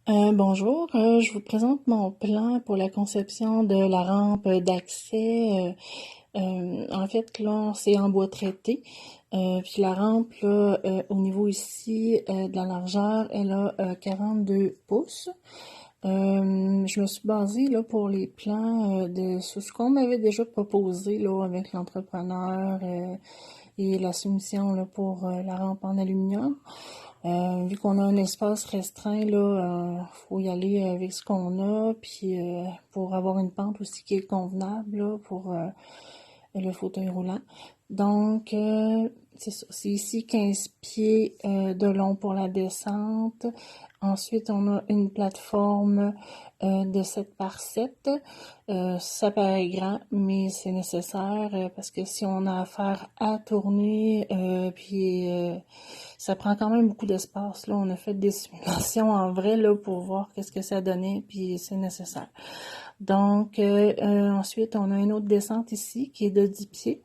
Bonjour, je vous présente mon plan pour la conception de la rampe d'accès. En fait, là, c'est en bois traité. Puis la rampe, là, au niveau ici de la largeur, elle a 42 pouces. Je me suis basée là, pour les plans sur ce qu'on m'avait déjà proposé là, avec l'entrepreneur et la soumission là, pour la rampe en aluminium. Vu qu'on a un espace restreint, là, faut y aller avec ce qu'on a, puis pour avoir une pente aussi qui est convenable là, pour le fauteuil roulant. Donc, c'est ça. C'est ici 15 pieds de long pour la descente. Ensuite, on a une plateforme de 7 par 7. Ça paraît grand, mais c'est nécessaire parce que si on a affaire à tourner, puis ça prend quand même beaucoup d'espace. Là, on a fait des simulations en vrai là, pour voir qu'est-ce que ça donnait, puis c'est nécessaire. Donc, ensuite, on a une autre descente ici qui est de 10 pieds,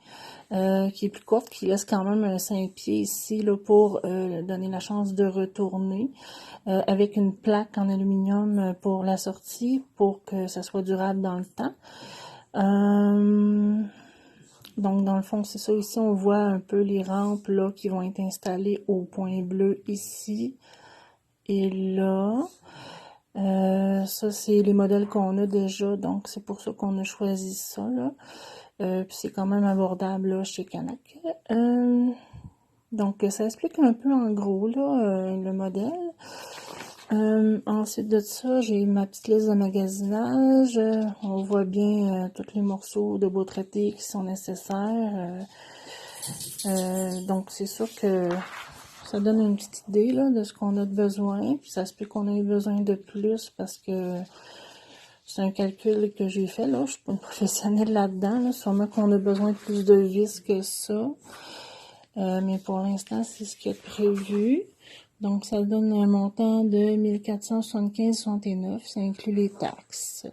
qui est plus courte, qui laisse quand même un 5 pieds ici là, pour donner la chance de retourner, avec une plaque en aluminium pour la sortie, pour que ça soit durable dans le temps. Donc, dans le fond, c'est ça. Ici, on voit un peu les rampes là qui vont être installées au point bleu ici et là. Ça, c'est les modèles qu'on a déjà, donc c'est pour ça qu'on a choisi ça, là. Puis c'est quand même abordable, là, chez Canac. Donc, ça explique un peu, en gros, là, le modèle. Ensuite de ça, j'ai ma petite liste de magasinage. On voit bien tous les morceaux de beau traité qui sont nécessaires. Donc, c'est sûr que ça donne une petite idée là, de ce qu'on a de besoin. Puis ça se peut qu'on ait besoin de plus parce que c'est un calcul que j'ai fait. Là. Je suis pas une professionnelle là-dedans. Là. Sûrement qu'on a besoin de plus de vis que ça. Mais pour l'instant, c'est ce qui est prévu. Donc, ça donne un montant de 1475,69. Ça inclut les taxes.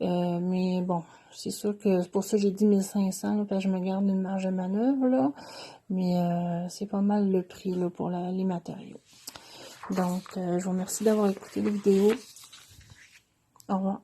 Mais bon, c'est sûr que c'est pour ça que j'ai dit 1500, là, parce que je me garde une marge de manœuvre, là. Mais c'est pas mal le prix là, pour les matériaux. Donc, je vous remercie d'avoir écouté la vidéo. Au revoir.